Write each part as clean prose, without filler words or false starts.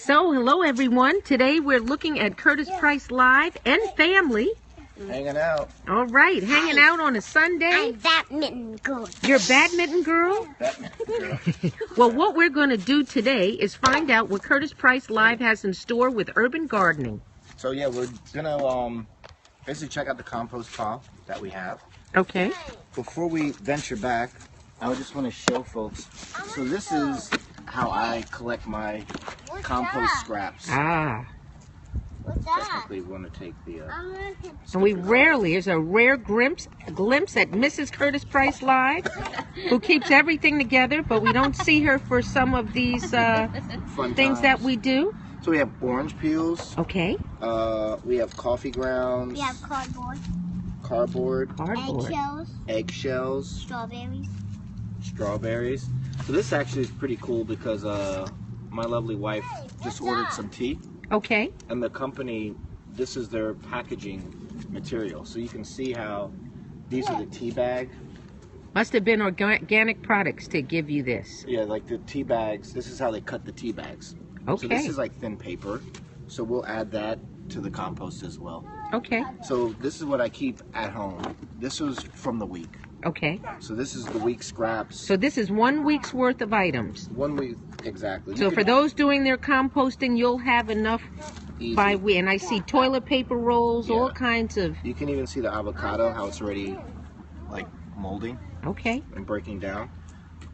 So, hello everyone. Today we're looking at Curtis Price Live and family. Hanging out. All right, hanging out on a Sunday. I'm badminton girl. You're a badminton girl? Badminton girl. Well, what we're going to do today is find out what Curtis Price Live has in store with urban gardening. So yeah, we're gonna basically check out the compost pile that we have. Okay. Before we venture back, I just want to show folks. So this is how I collect my compost scraps. Ah. What's that? Technically, we want to take the. And we there's a rare glimpse at Mrs. Curtis Price Live, who keeps everything together, but we don't see her for some of these Fun things times. that we do. So we have orange peels. Okay. We have coffee grounds. We have cardboard, Cardboard. Eggshells. Strawberries. So this actually is pretty cool because my lovely wife just ordered some tea. Okay. And the company, this is their packaging material. So you can see how these are the tea bag. Must have been organic products to give you this. Yeah, like the tea bags. This is how they cut the tea bags. Okay. So this is like thin paper. So we'll add that to the compost as well. Okay. So this is what I keep at home. This was from the week. Okay. So this is the week scraps. So this is 1 week's worth of items. 1 week, exactly. So for those doing their composting, you'll have enough Easy. by week. And I see toilet paper rolls, all Yeah. kinds of. You can even see the avocado, how it's already like molding Okay. and breaking down.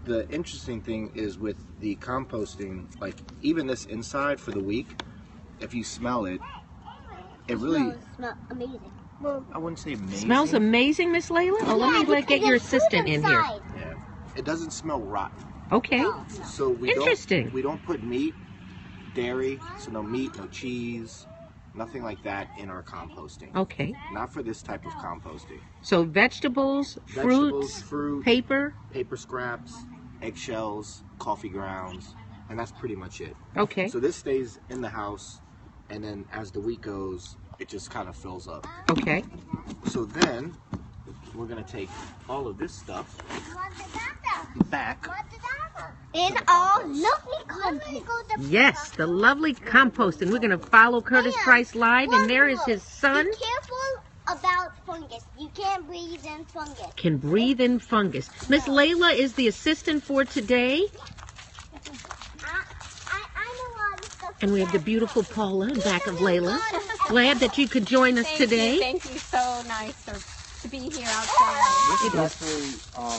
The interesting thing is with the composting, like even this inside for the week, if you smell it, it really, smells amazing. I wouldn't say amazing. Smells amazing, Miss Layla. Oh, let me get your assistant in here. Yeah. It doesn't smell rotten. Okay. So we Interesting. we don't put meat, dairy, so no meat, no cheese, nothing like that in our composting. Okay. Not for this type of composting. So vegetables, fruits, fruit, paper. paper scraps, eggshells, coffee grounds, and that's pretty much it. Okay. So this stays in the house, and then as the week goes, it just kind of fills up. Okay. So then we're gonna take all of this stuff back. It's all lovely compost. Yes, the lovely compost. And we're going to follow Curtis Price Live. And there is his son. Be careful about fungus. You can't breathe in fungus. Can breathe in fungus. Miss Layla is the assistant for today. I know a lot of stuff. And we have the beautiful Paula in back of Layla. Glad that you could join us today. Thank you. So nice to be here outside. This is actually a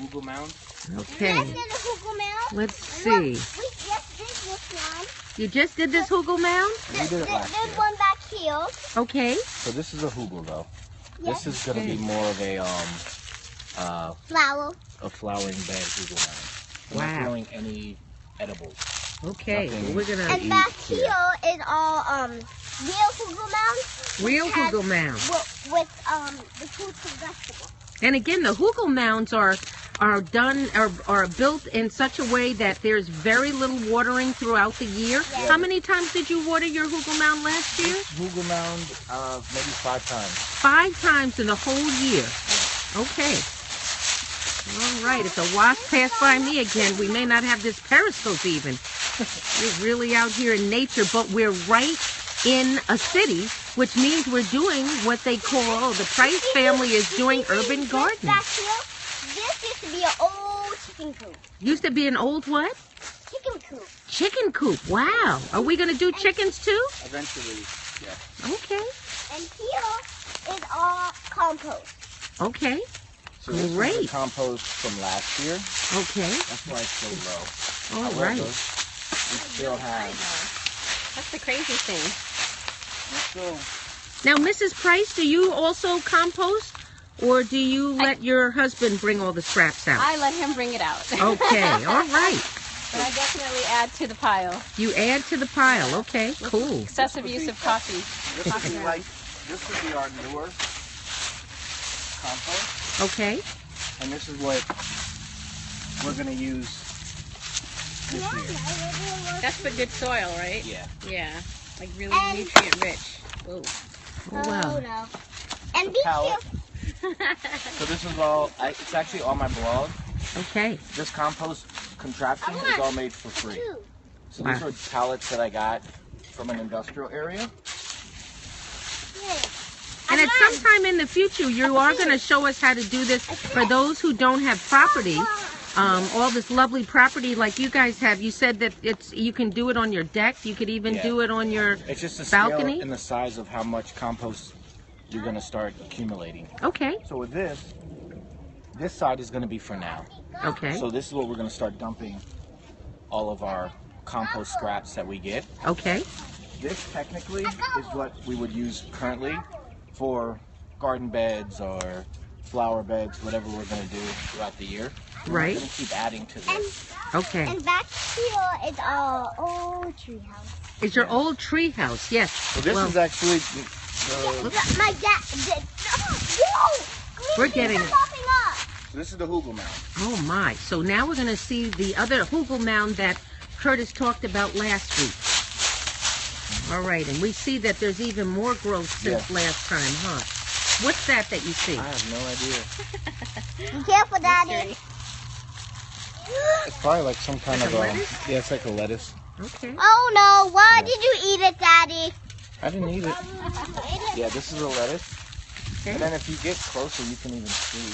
hugel mound. Okay. Yes, there's a Google Mail. Let's see. We just did this one. You just did this hugel mound? We did it last There's year. one back here. Okay. So this is a hugel though. Yes. This is gonna be more of Flower. a flowering bed hugel mound. We're Wow. not growing any edibles. Okay. Nothing. We're going And to back here is all real Google Mounds. real which has- hugel mound. With the fruits and vegetables. And again, the hugel mounds are built in such a way that there's very little watering throughout the year. Yeah. How many times did you water your hugel mound last year? Hugel mound, maybe 5 times. 5 times in the whole year. Okay. All right. If a wasp passed by me again, we may not have this periscope even. We're really out here in nature, but we're right in a city, which means we're doing what they call, the Price family is doing urban gardening. Back here, this used to be an old chicken coop. Used to be an old what? Chicken coop. Chicken coop. Wow. Are we going to do chickens too? Eventually, yeah. Okay. And here is all compost. Okay. So this is Great. the compost from last year. Okay. That's why it's so low. All However, right. we still have. That's the crazy thing. Now, Mrs. Price, do you also compost? Or do you let your husband bring all the scraps out? I let him bring it out. Okay. All right. But I definitely add to the pile. You add to the pile. Okay. Cool. Excessive use of coffee. This would be like, this would be our newer compost, Okay. and this is what we're gonna use this year. That's for good soil, right? Yeah. Yeah. Like really And- nutrient rich. Whoa. Oh, wow. no. And be pallet. careful. So this is all. It's actually on my blog. Okay. This compost contraption is all made for free. So these are pallets that I got from an industrial area. And at some time in the future, you are going to show us how to do this for those who don't have property. All this lovely property like you guys have. You said that you can do it on your deck. You could even do it on your It's just a balcony. scale and the size of how much compost you're going to start accumulating. Okay. So with this side is going to be for now. Okay. So this is what we're going to start dumping all of our compost scraps that we get. Okay. This technically is what we would use currently for garden beds or flower beds, whatever we're going to do throughout the year. Right. We're going to keep adding to this. Okay. And back here is our old tree house. It's your old tree house, yes. So this is actually My dad did. Whoa! We're getting it. Popping up. this is the Hugel mound. Oh my. So now we're going to see the other Hugel mound that Curtis talked about last week. All right, and we see that there's even more growth since last time, huh? What's that you see? I have no idea. Be careful, Daddy. It's probably like some kind Like of a lettuce? yeah, it's like a lettuce. Okay. Oh no! Why did you eat it, Daddy? I didn't eat it. Yeah, this is a lettuce. Okay. And then if you get closer, you can even see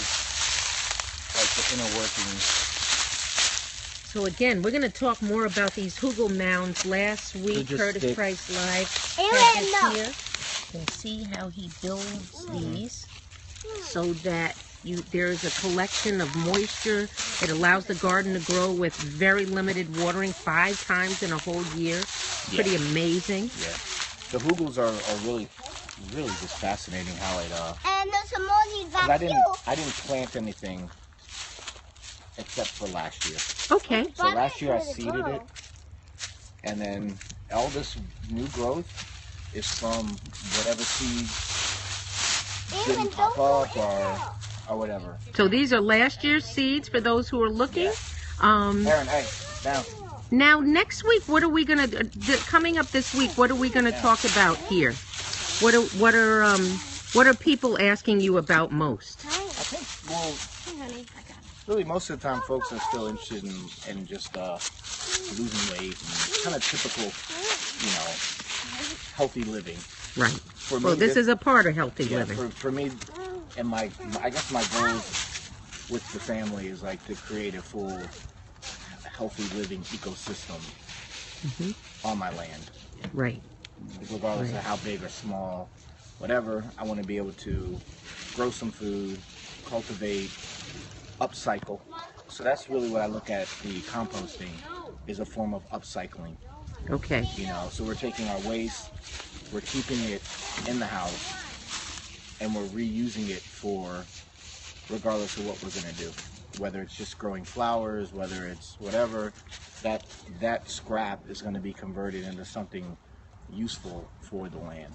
like the inner workings. So again, we're going to talk more about these Hugel mounds. Last week, just Curtis stick. Price Live Aaron, had this no. here. You can see how he builds these so that there is a collection of moisture. It allows the garden to grow with very limited watering 5 times in a whole year. Pretty amazing. Yeah. The Hugels are really just fascinating how it And there's some more leaves 'cause back here. I didn't plant anything except for last year. Okay. So last year I seeded it, and then all this new growth is from whatever seeds didn't pop up or whatever. So these are last year's seeds for those who are looking. Aaron, hey, down. Now next week, what are we gonna? Coming up this week, what are we gonna talk about here? What are people asking you about most? I think, well, Hey, honey, I got it. really most of the time folks are still interested in just losing weight and kind of typical, healthy living. Right. For me, Well, this is a part of healthy living. For me, and I guess my goals with the family is like to create a full healthy living ecosystem on my land. Right. Regardless of how big or small, whatever, I want to be able to grow some food, cultivate, upcycle. So that's really what I look at the composting is a form of upcycling. Okay. So we're taking our waste, we're keeping it in the house, and we're reusing it for regardless of what we're going to do. Whether it's just growing flowers, whether it's whatever, that scrap is going to be converted into something useful for the land.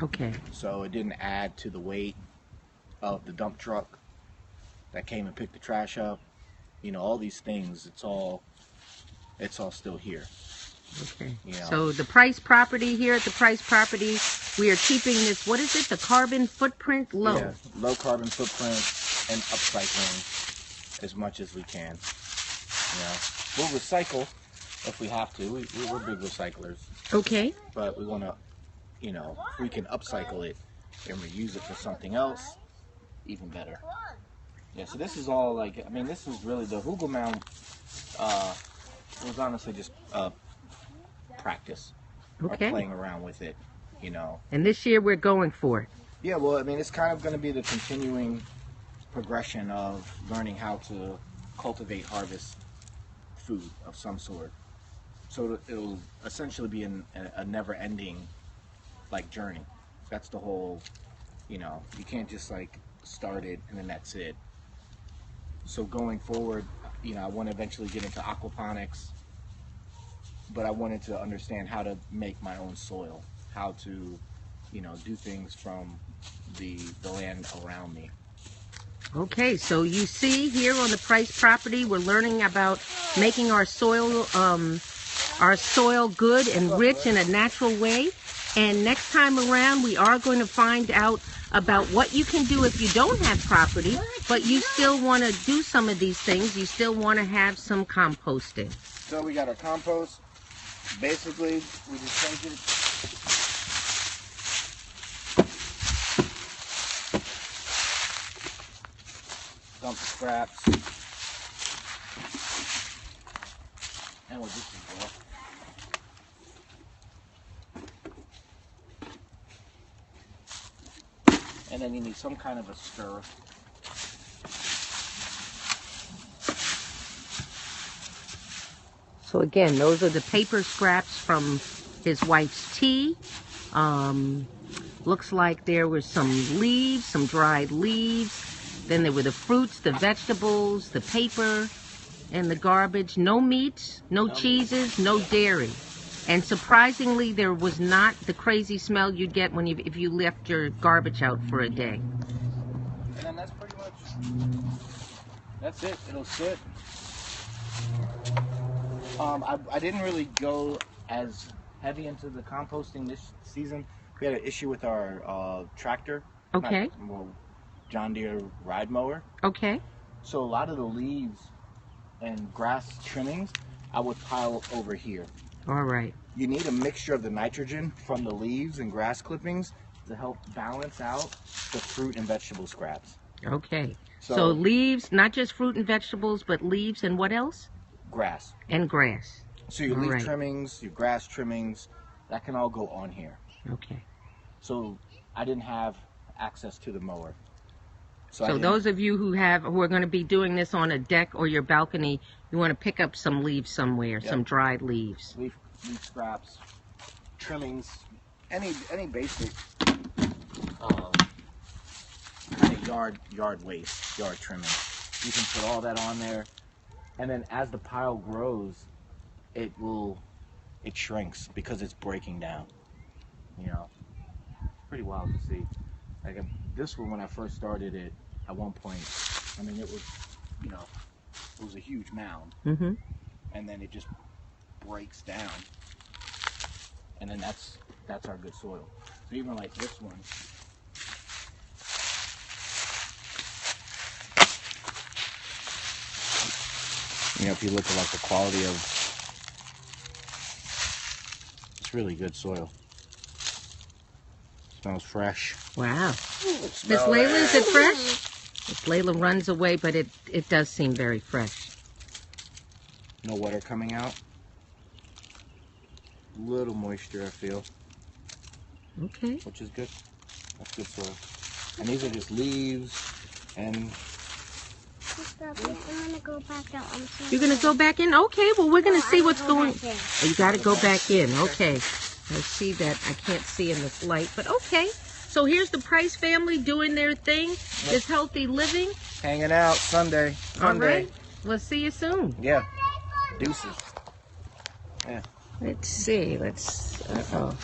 Okay. So it didn't add to the weight of the dump truck that came and picked the trash up. All these things, it's all still here. Okay. Yeah. So the Price property here at the Price property, we are keeping this. What is it? The carbon footprint low. Yeah, low carbon footprint and upcycling as much as we can. We'll recycle if we have to. We're big recyclers. Okay. But we want to, if we can upcycle it and reuse it for something else, even better. Yeah, so this is all this is really the Hugel mound was honestly just practice. Okay. Or playing around with it, And this year we're going for it. Yeah, well, it's kind of going to be the continuing progression of learning how to cultivate, harvest food of some sort. So it'll essentially be a never-ending journey. That's the whole, you can't just start it and then that's it. So going forward, I want to eventually get into aquaponics, but I wanted to understand how to make my own soil, how to, do things from the land around me. Okay, so you see here on the Price property, we're learning about making our soil good and rich in a natural way. And next time around, we are going to find out about what you can do if you don't have property, but you still want to do some of these things. You still want to have some composting. So we got our compost, basically, we just take it. Dump the scraps. And we'll just go. And then you need some kind of a stir. So again, those are the paper scraps from his wife's tea. Looks like there was some leaves, some dried leaves. Then there were the fruits, the vegetables, the paper, and the garbage. No meats, no cheeses, no dairy. And surprisingly, there was not the crazy smell you'd get if you left your garbage out for a day. And then that's pretty much, that's it. It'll sit. I didn't really go as heavy into the composting this season. We had an issue with our tractor. Okay. John Deere ride mower. Okay. So a lot of the leaves and grass trimmings I would pile over here. All right. You need a mixture of the nitrogen from the leaves and grass clippings to help balance out the fruit and vegetable scraps. Okay. So leaves, not just fruit and vegetables, but leaves and what else? Grass. And grass. So your leaf trimmings, your grass trimmings, that can all go on here. Okay. So I didn't have access to the mower. So those of you who are going to be doing this on a deck or your balcony, you want to pick up some leaves somewhere, some dried leaves. Leaf scraps, trimmings, any basic kind of yard waste, yard trimming. You can put all that on there, and then as the pile grows, it shrinks because it's breaking down. You know, pretty wild to see. Like this one, when I first started it, at one point, I mean, it was, you know, it was a huge mound, and then it just breaks down, and then that's our good soil. So even like this one, you know, if you look at like the quality of, it's really good soil. Smells fresh. Wow. Miss Layla, is it fresh? Miss Layla runs away, but it does seem very fresh. No water coming out. Little moisture, I feel. Okay. Which is good. That's good soil. And these are just leaves and... I'm gonna go back out. You're gonna go back in? Okay, well we're gonna see what's going on. Oh, you gotta go back in. Okay. I see that. I can't see in this light, but okay. So here's the Price family doing their thing. This healthy living. Hanging out Sunday. All right. We'll see you soon. Yeah. Deuces. Yeah. Let's see. Uh-oh.